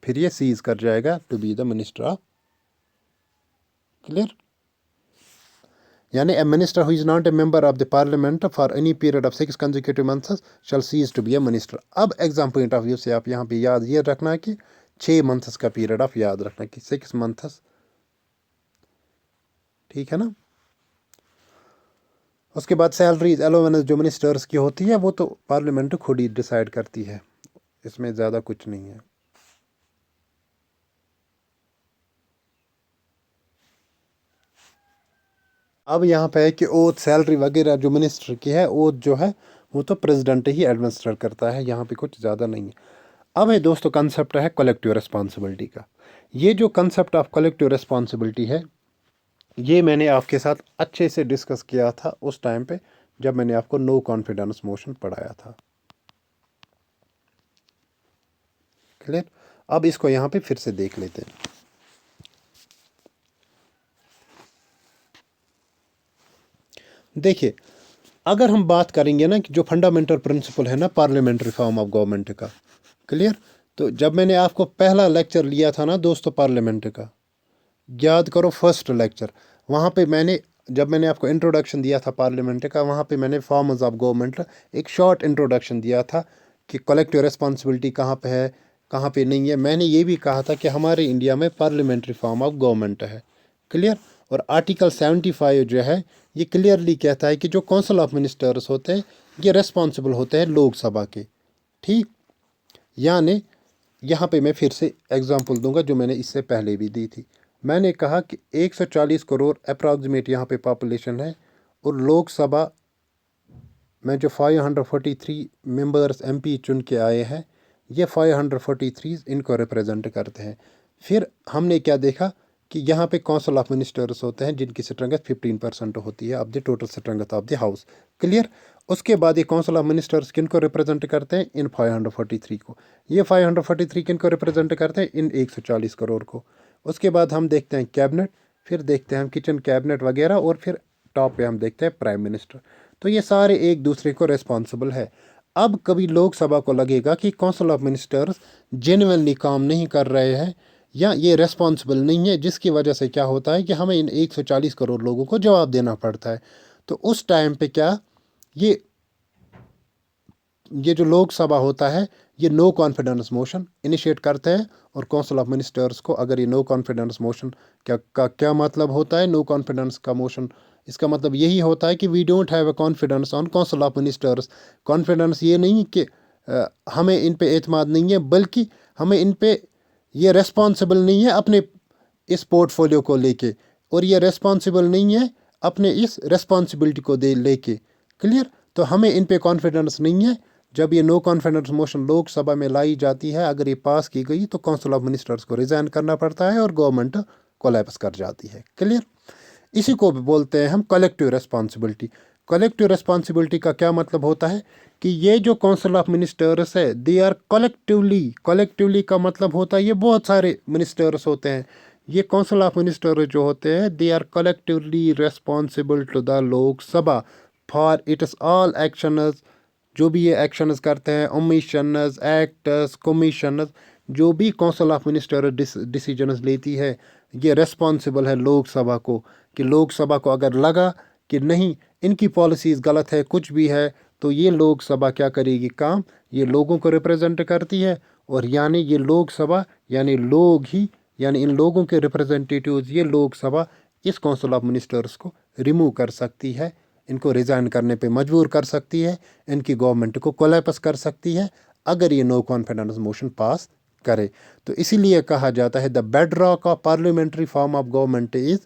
फिर ये सीज कर जाएगा to be the minister of. Clear? यानी a minister who is not a member of the parliament for any period of 6 consecutive months shall cease to be a minister। अब exam point of view से आप यहाँ पे याद ये रखना है कि 6 months का पीरियड ऑफ याद रखना कि 6 months, ठीक है ना। उसके बाद सैलरीज एलोवेंस जो मिनिस्टर्स की होती है वो तो पार्लियामेंट खुद ही डिसाइड करती है, इसमें ज़्यादा कुछ नहीं है। अब यहाँ पे है कि ओथ सैलरी वगैरह जो मिनिस्टर की है, ओथ जो है वो तो प्रेसिडेंट ही एडमिनिस्टर करता है, यहाँ पे कुछ ज़्यादा नहीं है। अब है दोस्तों कंसेप्ट है कलेक्टिव रिस्पॉन्सिबिलिटी का। ये जो कंसेप्ट ऑफ कलेक्टिव रिस्पॉन्सिबिलिटी है ये मैंने आपके साथ अच्छे से डिस्कस किया था उस टाइम पे जब मैंने आपको नो कॉन्फिडेंस मोशन पढ़ाया था। क्लियर? अब इसको यहाँ पे फिर से देख लेते हैं। देखिए, अगर हम बात करेंगे ना कि जो फंडामेंटल प्रिंसिपल है ना पार्लियामेंट्री फॉर्म ऑफ गवर्नमेंट का, क्लियर, तो जब मैंने आपको पहला लेक्चर लिया था ना दोस्तों पार्लियामेंट का, याद करो फर्स्ट लेक्चर, वहाँ पे जब मैंने आपको इंट्रोडक्शन दिया था पार्लियामेंट का, वहाँ पे मैंने फॉर्म्स ऑफ गवर्नमेंट एक शॉर्ट इंट्रोडक्शन दिया था कि कलेक्टिव रिस्पॉन्सिबिलिटी कहाँ पे है कहाँ पे नहीं है। मैंने ये भी कहा था कि हमारे इंडिया में पार्लियामेंट्री फॉर्म ऑफ गवर्नमेंट है। क्लियर? और आर्टिकल 75 जो है ये क्लियरली कहता है कि जो काउंसिल ऑफ मिनिस्टर्स होते हैं ये रिस्पॉन्सिबल होते हैं लोकसभा के। ठीक? यानी यहाँ पे मैं फिर से एग्जांपल दूंगा जो मैंने इससे पहले भी दी थी। मैंने कहा कि 140 करोड़ अप्रॉक्सीमेट यहाँ पे पॉपुलेशन है और लोकसभा में जो 543 मेंबर्स एमपी चुन के आए हैं ये 543 इनको रिप्रेजेंट करते हैं। फिर हमने क्या देखा कि यहाँ पे काउंसिल ऑफ मिनिस्टर्स होते हैं जिनकी स्ट्रेंथ 15% होती है of the total strength of the house. Clear? उसके बाद ये काउंसिल ऑफ मिनिस्टर्स किनको रिप्रेजेंट करते हैं? इन 543 को। ये 543 किनको रिप्रेजेंट करते हैं? इन 140 करोड़ को। उसके बाद हम देखते हैं कैबिनेट, फिर देखते हैं हम किचन कैबिनेट वगैरह, और फिर टॉप पे हम देखते हैं प्राइम मिनिस्टर। तो ये सारे एक दूसरे को रिस्पॉन्सिबल है। अब कभी लोकसभा को लगेगा कि काउंसिल ऑफ मिनिस्टर्स जेन्युइनली काम नहीं कर रहे हैं या ये रेस्पॉन्सिबल नहीं है, जिसकी वजह से क्या होता है कि हमें इन 140 करोड़ लोगों को जवाब देना पड़ता है। तो उस टाइम पे क्या ये जो लोकसभा होता है ये नो कॉन्फिडेंस मोशन इनिशिएट करते हैं और काउंसिल ऑफ मिनिस्टर्स को, अगर ये नो कॉन्फिडेंस मोशन क्या मतलब होता है नो कॉन्फिडेंस का मोशन? इसका मतलब यही होता है कि we don't have a confidence on council of ministers. Confidence ये नहीं कि हमें इन पे एतमाद नहीं है, बल्कि हमें इन पे ये रेस्पॉन्सिबल नहीं है अपने इस पोर्टफोलियो को लेके, और ये रेस्पॉन्सिबल नहीं है अपने इस रेस्पॉन्सिबिलिटी को लेके। क्लियर? तो हमें इन पे कॉन्फिडेंस नहीं है। जब ये नो कॉन्फिडेंस मोशन लोकसभा में लाई जाती है, अगर ये पास की गई तो काउंसिल ऑफ मिनिस्टर्स को रिजाइन करना पड़ता है और गवर्नमेंट कोलैप्स कर जाती है। क्लियर? इसी को भी बोलते हैं हम कलेक्टिव रिस्पॉन्सिबिलिटी। कलेक्टिव रिस्पॉन्सिबिलिटी का क्या मतलब होता है कि ये जो काउंसिल ऑफ मिनिस्टर्स है दे आर कलेक्टिवली का मतलब होता है ये बहुत सारे मिनिस्टर्स होते हैं। ये काउंसिल ऑफ मिनिस्टर जो होते हैं they are collectively responsible to the Lok Sabha for its all actions. जो भी ये एक्शंस करते हैं, ओमिशंस, एक्ट्स, कमीशंस, जो भी काउंसिल ऑफ मिनिस्टर डिसीजंस लेती है ये रेस्पॉन्सिबल है लोकसभा को। कि लोकसभा को अगर लगा कि नहीं इनकी पॉलिसीज़ गलत है, कुछ भी है, तो ये लोकसभा क्या करेगी काम? ये लोगों को रिप्रेजेंट करती है, और यानी ये लोकसभा यानी लोग ही, यानी इन लोगों के रिप्रेजेंटेटिव्स ये लोकसभा इस काउंसिल ऑफ मिनिस्टर्स को रिमूव कर सकती है इनको रिज़ाइन करने पे मजबूर कर सकती है, इनकी गवर्नमेंट को कोलैप्स कर सकती है अगर ये नो कॉन्फिडेंस मोशन पास करे। तो इसीलिए कहा जाता है the bedrock of parliamentary form of government is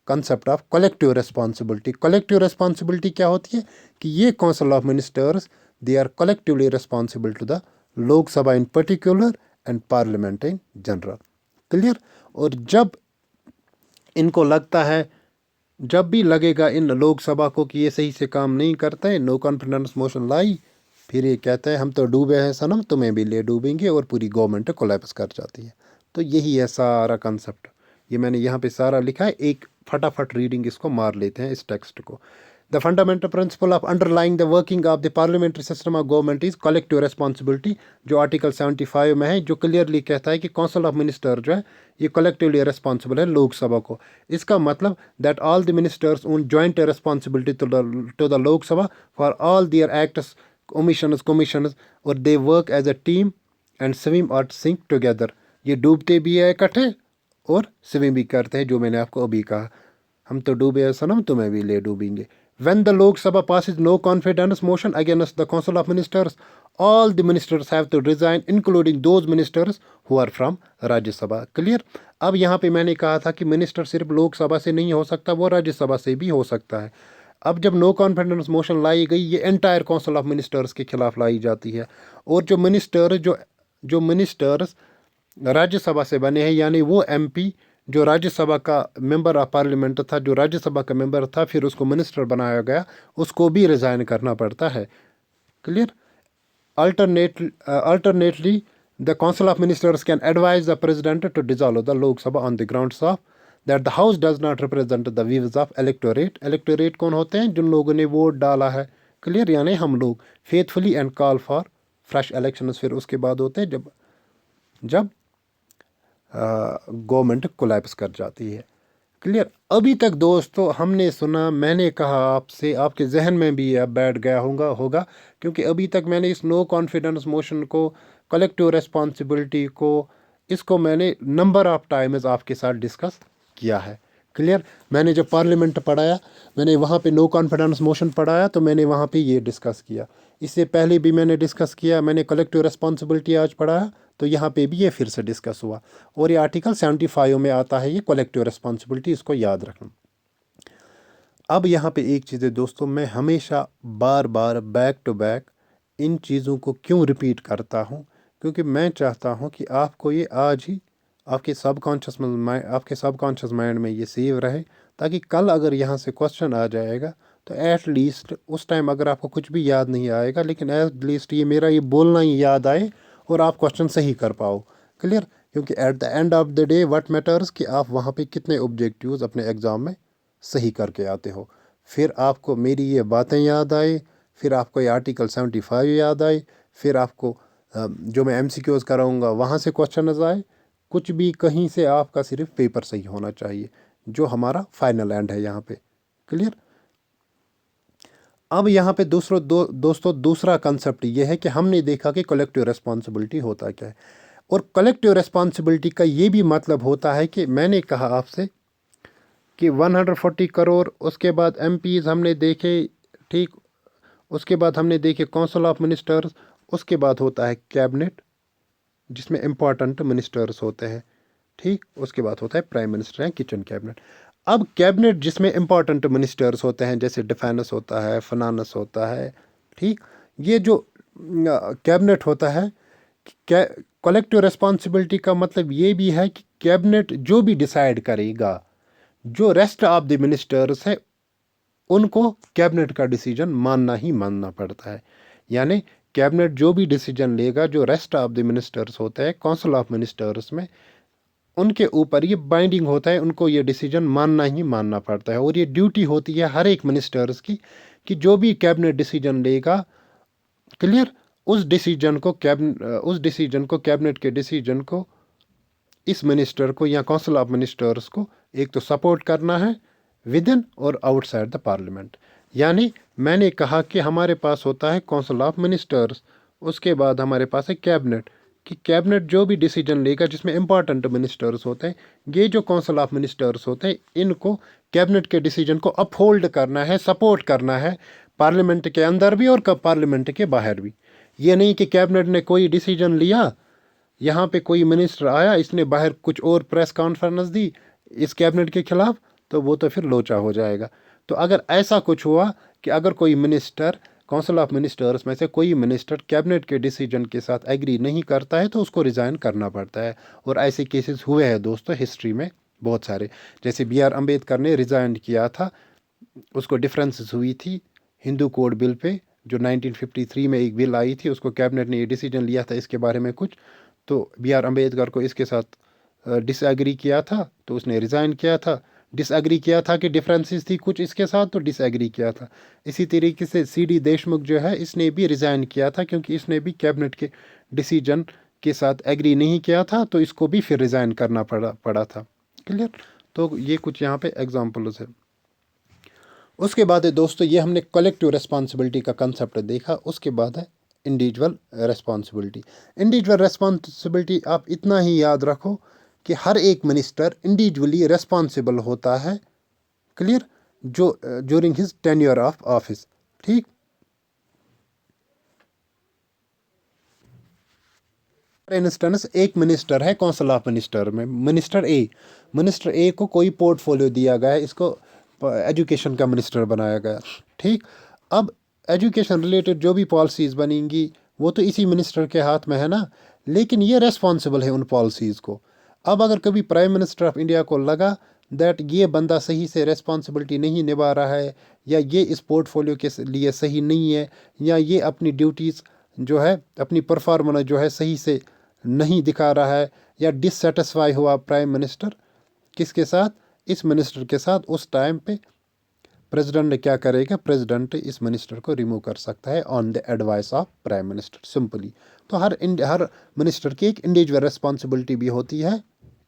concept of collective responsibility. Collective responsibility क्या होती है कि ये council of ministers they are collectively responsible to the Lok Sabha in particular and parliament in general. Clear. और जब इनको लगता है, जब भी लगेगा इन लोकसभा को कि ये सही से काम नहीं करते हैं, नो कॉन्फिडेंस मोशन लाई, फिर ये कहते हैं हम तो डूबे हैं सनम, तुम्हें भी ले डूबेंगे, और पूरी गवर्नमेंट कोलैप्स कर जाती है। तो यही है सारा कंसेप्ट। ये मैंने यहाँ पे सारा लिखा है, एक फटाफट रीडिंग इसको मार लेते हैं इस टेक्स्ट को। The fundamental principle of underlying the working of the parliamentary system of government is collective responsibility, जो आर्टिकल 75 में है, जो क्लियरली कहता है कि काउंसिल ऑफ मिनिस्टर जो है ये कलेक्टिवली रिस्पॉन्सिबल है लोकसभा को। इसका मतलब that all the ministers own joint responsibility to the Lok Sabha for all their acts, commissions, और they work as a team and swim और सिंक टुगेदर। ये डूबते भी है इकट्ठे और स्विम भी करते हैं, जो मैंने आपको अभी कहा, हम तो डूबे हैं सनम, तुम्हें भी ले डूबेंगे। When the Lok Sabha passes no confidence motion against the Council of Ministers, all the ministers have to resign, including those ministers who are from राज्य सभा। क्लियर। अब यहाँ पे मैंने कहा था कि मिनिस्टर सिर्फ लोकसभा से नहीं हो सकता, वो राज्यसभा से भी हो सकता है। अब जब नो कॉन्फिडेंस मोशन लाई गई, ये एंटायर काउंसिल ऑफ मिनिस्टर्स के खिलाफ लाई जाती है, और जो मिनिस्टर्स राज्यसभा से बने हैं, यानी वो एमपी जो राज्यसभा का मेंबर ऑफ पार्लियामेंट था, जो राज्यसभा का मेंबर था, फिर उसको मिनिस्टर बनाया गया, उसको भी रिज़ाइन करना पड़ता है। Clear. Alternately the council of ministers can advise the president to dissolve the Lok Sabha on the grounds of that the house does not represent the views of electorate. Electorate कौन होते हैं? जिन लोगों ने वोट डाला है। क्लियर। यानी हम लोग faithfully and call for fresh elections. फिर उसके बाद होते हैं जब गवर्नमेंट कोलैप्स कर जाती है। क्लियर। अभी तक दोस्तों हमने सुना, मैंने कहा आपसे, आपके जहन में भी अब बैठ गया होगा, क्योंकि अभी तक मैंने इस नो कॉन्फिडेंस मोशन को, कलेक्टिव रिस्पॉन्सिबिलिटी को, इसको मैंने नंबर ऑफ टाइम्स आपके साथ डिस्कस किया है। क्लियर। मैंने जब पार्लियामेंट पढ़ाया, मैंने वहाँ पे नो कॉन्फिडेंस मोशन पढ़ाया, तो मैंने वहाँ पे ये डिस्कस किया। इससे पहले भी मैंने डिस्कस किया, मैंने कलेक्टिव रिस्पॉन्सिबिलिटी आज पढ़ाया, तो यहाँ पे भी ये फिर से डिस्कस हुआ। और ये आर्टिकल 75 में आता है, ये कलेक्टिव रिस्पॉन्सिबिलिटी, इसको याद रखना। अब यहाँ पे एक चीज़ है दोस्तों, मैं हमेशा बार बार बैक टू बैक इन चीज़ों को क्यों रिपीट करता हूँ, क्योंकि मैं चाहता हूँ कि आपको ये आज ही आपके सबकॉन्शियस माइंड में ये सेव रहे, ताकि कल अगर यहाँ से क्वेश्चन आ जाएगा तो एट लीस्ट उस टाइम अगर आपको कुछ भी याद नहीं आएगा, लेकिन एट लीस्ट ये मेरा ये बोलना ही याद आए और आप क्वेश्चन सही कर पाओ। क्लियर। क्योंकि at the end of the day what matters कि आप वहाँ पे कितने ऑब्जेक्टिव्स अपने एग्ज़ाम में सही करके आते हो। फिर आपको मेरी ये बातें याद आए, फिर आपको ये आर्टिकल 75 याद आए, फिर आपको जो मैं MCQs कराऊंगा वहाँ से क्वेश्चन आए, कुछ भी कहीं से आपका सिर्फ पेपर सही होना चाहिए, जो हमारा फाइनल एंड है यहाँ पे। क्लियर। अब यहाँ पे दोस्तों दूसरा कंसेप्ट ये है कि हमने देखा कि कलेक्टिव रिस्पॉन्सिबिलिटी होता क्या है, और कलेक्टिव रिस्पॉन्सिबिलिटी का ये भी मतलब होता है कि मैंने कहा आपसे कि 140 करोड़, उसके बाद MPs हमने देखे, ठीक, उसके बाद हमने देखे काउंसिल ऑफ मिनिस्टर्स, उसके बाद होता है कैबिनेट जिसमें इम्पॉर्टेंट मिनिस्टर्स होते हैं, ठीक, उसके बाद होता है प्राइम मिनिस्टर या किचन कैबिनेट। अब कैबिनेट जिसमें इम्पॉर्टेंट मिनिस्टर्स होते हैं, जैसे डिफेंस होता है, फाइनेंस होता है, ठीक, ये जो कैबिनेट होता है, कलेक्टिव रिस्पॉन्सिबिलिटी का मतलब ये भी है कि कैबिनेट जो भी डिसाइड करेगा, जो रेस्ट ऑफ द मिनिस्टर्स है उनको कैबिनेट का डिसीजन मानना ही मानना पड़ता है। यानी कैबिनेट जो भी डिसीजन लेगा, जो रेस्ट ऑफ द मिनिस्टर्स होते हैं काउंसिल ऑफ मिनिस्टर्स में, उनके ऊपर ये बाइंडिंग होता है, उनको ये डिसीजन मानना ही मानना पड़ता है। और ये ड्यूटी होती है हर एक मिनिस्टर्स की कि जो भी कैबिनेट डिसीजन लेगा, क्लियर, उस डिसीजन को कैबिनेट के डिसीजन को इस मिनिस्टर को या काउंसिल ऑफ मिनिस्टर्स को एक तो सपोर्ट करना है विद इन और आउटसाइड द पार्लियामेंट। यानी मैंने कहा कि हमारे पास होता है काउंसिल ऑफ मिनिस्टर्स, उसके बाद हमारे पास है कैबिनेट। कि कैबिनेट जो भी डिसीजन लेगा जिसमें इंपॉर्टेंट मिनिस्टर्स होते हैं, ये जो काउंसिल ऑफ मिनिस्टर्स होते हैं, इनको कैबिनेट के डिसीजन को अपहोल्ड करना है, सपोर्ट करना है, पार्लियामेंट के अंदर भी और पार्लियामेंट के बाहर भी। ये नहीं कि कैबिनेट ने कोई डिसीजन लिया, यहाँ पे कोई मिनिस्टर आया, इसने बाहर कुछ और प्रेस कॉन्फ्रेंस दी इस कैबिनेट के खिलाफ, तो वो तो फिर लोचा हो जाएगा। तो अगर ऐसा कुछ हुआ कि अगर कोई मिनिस्टर, काउंसिल ऑफ मिनिस्टर्स में से कोई मिनिस्टर कैबिनेट के डिसीजन के साथ एग्री नहीं करता है, तो उसको रिज़ाइन करना पड़ता है। और ऐसे केसेस हुए हैं दोस्तों हिस्ट्री में बहुत सारे। जैसे बी आर अम्बेडकर ने रिज़ाइन किया था, उसको डिफरेंसेस हुई थी हिंदू कोड बिल पे, जो 1953 में एक बिल आई थी, उसको कैबिनेट ने ये डिसीजन लिया था इसके बारे में कुछ, तो बी आर अम्बेडकर को इसके साथ डिसएग्री किया था, तो उसने रिज़ाइन किया था। डिसएग्री किया था कि डिफरेंसेस थी कुछ इसके साथ, तो डिसएग्री किया था। इसी तरीके से सी डी देशमुख जो है, इसने भी रिज़ाइन किया था, क्योंकि इसने भी कैबिनेट के डिसीजन के साथ एग्री नहीं किया था, तो इसको भी फिर रिज़ाइन करना पड़ा था। क्लियर? तो ये कुछ यहाँ पे एग्जाम्पल्स है। उसके बाद है दोस्तों, ये हमने कलेक्टिव रिस्पॉन्सिबिलिटी का कंसेप्ट देखा। उसके बाद है इंडिविजुअल रिस्पॉन्सिबिलिटी। इंडिविजुअल रिस्पॉन्सिबिलिटी आप इतना ही याद रखो कि हर एक मिनिस्टर इंडिविजुअली रिस्पॉन्सिबल होता है। क्लियर? जो during his tenure of office. ठीक। फॉर इंस्टेंस एक मिनिस्टर है काउंसिल ऑफ मिनिस्टर में, मिनिस्टर ए को कोई पोर्टफोलियो दिया गया है, इसको एजुकेशन का मिनिस्टर बनाया गया। ठीक। अब एजुकेशन रिलेटेड जो भी पॉलिसीज़ बनेंगी वो तो इसी मिनिस्टर के हाथ में है ना, लेकिन ये रेस्पॉन्सिबल है उन पॉलिसीज़ को। अब अगर कभी प्राइम मिनिस्टर ऑफ इंडिया को लगा दैट ये बंदा सही से रेस्पॉन्सिबिलिटी नहीं निभा रहा है, या ये इस पोर्टफोलियो के लिए सही नहीं है, या ये अपनी ड्यूटीज़ जो है, अपनी परफॉर्मेंस जो है सही से नहीं दिखा रहा है, या डिससेटिस्फाई हुआ प्राइम मिनिस्टर किसके साथ, इस मिनिस्टर के साथ, उस टाइम पे प्रेसिडेंट ने क्या करेगा, प्रेसिडेंट इस मिनिस्टर को रिमूव कर सकता है on the advice of prime minister, simply. तो हर मिनिस्टर की एक इंडिविजुअल रिस्पॉन्सिबिलिटी भी होती है।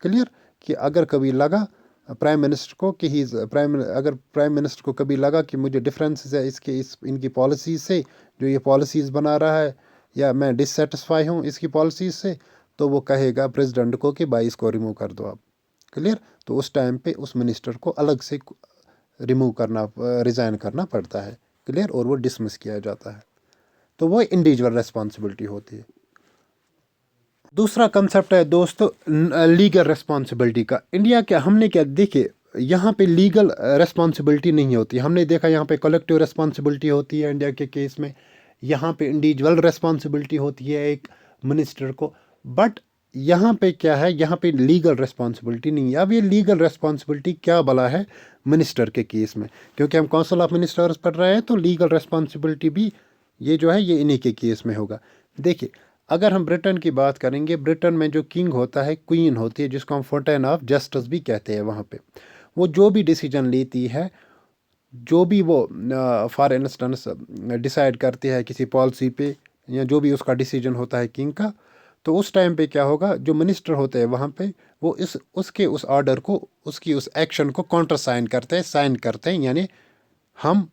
क्लियर? कि अगर कभी लगा प्राइम मिनिस्टर को कि अगर प्राइम मिनिस्टर को कभी लगा कि मुझे डिफरेंसेस है इनकी पॉलिसीज से, जो ये पॉलिसीज़ बना रहा है, या मैं डिससेटिस्फाई हूँ इसकी पॉलिसीज से, तो वो कहेगा प्रेसिडेंट को कि भाई इसको रिमूव कर दो आप। क्लियर? तो उस टाइम पे उस मिनिस्टर को अलग से रिमूव करना, रिज़ाइन करना पड़ता है। क्लियर? और वो डिसमिस किया जाता है। तो वो इंडिविजुअल रिस्पॉन्सिबिलिटी होती है। दूसरा कंसेप्ट है दोस्तों लीगल रिस्पॉन्सिबिलिटी का। इंडिया क्या, हमने क्या देखे, यहाँ पे लीगल रिस्पॉन्सिबिलिटी नहीं होती। हमने देखा यहाँ पे कलेक्टिव रिस्पॉन्सिबिलिटी होती है इंडिया के केस में, यहाँ पे इंडिविजुअल रिस्पॉन्सिबिलिटी होती है एक मिनिस्टर को। बट यहाँ पे क्या है, यहाँ पे लीगल रिस्पॉन्सिबिलिटी नहीं है। अब ये लीगल रिस्पॉन्सिबिलिटी क्या भला है मिनिस्टर के केस में, क्योंकि हम काउंसिल ऑफ मिनिस्टर्स पढ़ रहे हैं, तो लीगल रिस्पॉन्सिबिलिटी भी ये जो है ये इन्हीं के केस में होगा। देखिए, अगर हम ब्रिटेन की बात करेंगे, ब्रिटेन में जो किंग होता है, क्वीन होती है, जिसको हम फाउंटेन ऑफ जस्टिस भी कहते हैं, वहाँ पे वो जो भी डिसीजन लेती है, जो भी वो फॉर इंस्टेंस डिसाइड करती है किसी पॉलिसी पे, या जो भी उसका डिसीजन होता है किंग का, तो उस टाइम पे क्या होगा, जो मिनिस्टर होते हैं वहाँ पे, वो उसके उस ऑर्डर को, उसकी उस एक्शन को काउंटर साइन करते हैं, यानी हम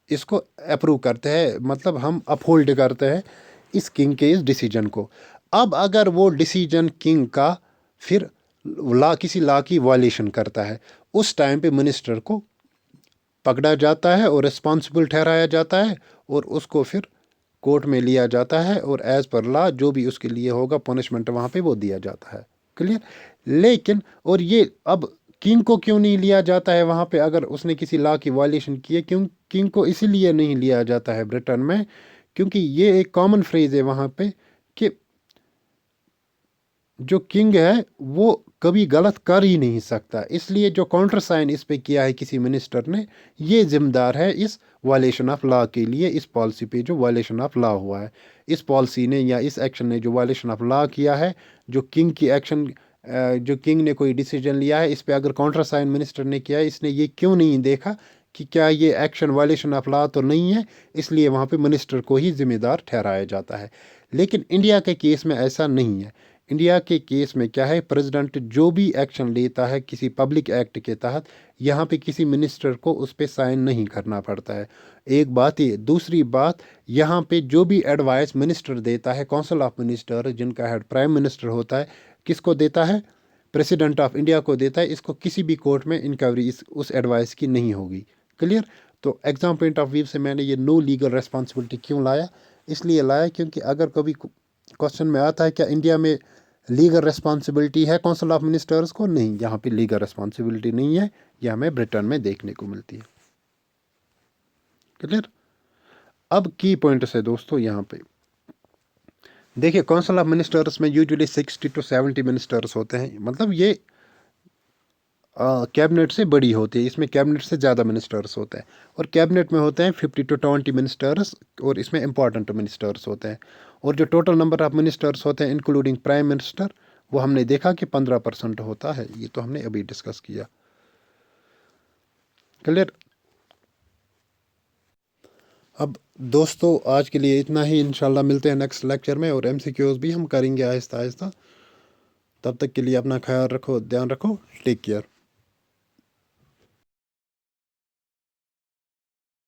इसको अप्रूव करते हैं, मतलब हम अपहोल्ड करते हैं इस किंग के इस डिसीजन को। अब अगर वो डिसीजन किंग का फिर किसी लॉ की वायलेशन करता है, उस टाइम पे मिनिस्टर को पकड़ा जाता है और रिस्पॉन्सिबल ठहराया जाता है, और उसको फिर कोर्ट में लिया जाता है, और एज पर लॉ जो भी उसके लिए होगा पनिशमेंट वहाँ पे वो दिया जाता है। क्लियर? लेकिन और ये अब किंग को क्यों नहीं लिया जाता है वहाँ पे, अगर उसने किसी लॉ की वायलेशन की है, क्यों किंग को इसीलिए नहीं लिया जाता है ब्रिटेन में, क्योंकि ये एक कॉमन फ्रेज है वहाँ पे कि जो किंग है वो कभी गलत कर ही नहीं सकता, इसलिए जो काउंटर साइन इस पे किया है किसी मिनिस्टर ने, ये जिम्मेदार है इस वायलेशन ऑफ लॉ के लिए, इस पॉलिसी पे जो वायलेशन ऑफ लॉ हुआ है, इस पॉलिसी ने या इस एक्शन ने जो वायलेशन ऑफ लॉ किया है, जो किंग की एक्शन, जो किंग ने कोई डिसीजन लिया है, इस पे अगर काउंटर साइन मिनिस्टर ने किया है, इसने ये क्यों नहीं देखा कि क्या ये एक्शन वायलेशन ऑफ लॉ तो नहीं है, इसलिए वहाँ पे मिनिस्टर को ही जिम्मेदार ठहराया जाता है। लेकिन इंडिया के केस में ऐसा नहीं है। इंडिया के केस में क्या है, प्रेसिडेंट जो भी एक्शन लेता है किसी पब्लिक एक्ट के तहत, यहाँ पे किसी मिनिस्टर को उस पर साइन नहीं करना पड़ता है। एक बात ये, दूसरी बात, यहाँ पे जो भी एडवाइस मिनिस्टर देता है, काउंसिल ऑफ मिनिस्टर जिनका हेड प्राइम मिनिस्टर होता है, किसको देता है, प्रेसिडेंट ऑफ इंडिया को देता है। इसको किसी भी कोर्ट में इंक्वायरी उस एडवाइस की नहीं होगी। क्लियर। तो एग्जाम पॉइंट ऑफ व्यू से मैंने ये नो लीगल रिस्पॉन्सिबिलिटी क्यों लाया, इसलिए लाया क्योंकि अगर कभी क्वेश्चन में आता है क्या इंडिया में लीगल रिस्पॉन्सिबिलिटी है काउंसिल ऑफ मिनिस्टर्स को, नहीं, यहाँ पे लीगल रिस्पॉन्सिबिलिटी नहीं है। यह हमें ब्रिटेन में देखने को मिलती है। क्लियर। अब की पॉइंट्स है दोस्तों, यहाँ पे देखिए, काउंसिल ऑफ मिनिस्टर्स में यूजुअली 60 to 70 मिनिस्टर्स होते हैं, मतलब ये कैबिनेट से बड़ी होती है, इसमें कैबिनेट से ज़्यादा मिनिस्टर्स होते हैं। और कैबिनेट में होते हैं 50 to 20 मिनिस्टर्स, और इसमें इंपॉर्टेंट मिनिस्टर्स होते हैं। और जो टोटल नंबर ऑफ मिनिस्टर्स होते हैं इंक्लूडिंग प्राइम मिनिस्टर, वो हमने देखा कि 15% होता है। ये तो हमने अभी डिस्कस किया। क्लियर। अब दोस्तों आज के लिए इतना ही, इंशाल्लाह मिलते हैं नेक्स्ट लेक्चर में, और MCQs भी हम करेंगे आहिस्ता आहिस्ता। तब तक के लिए अपना ख्याल रखो, ध्यान रखो, टेक केयर।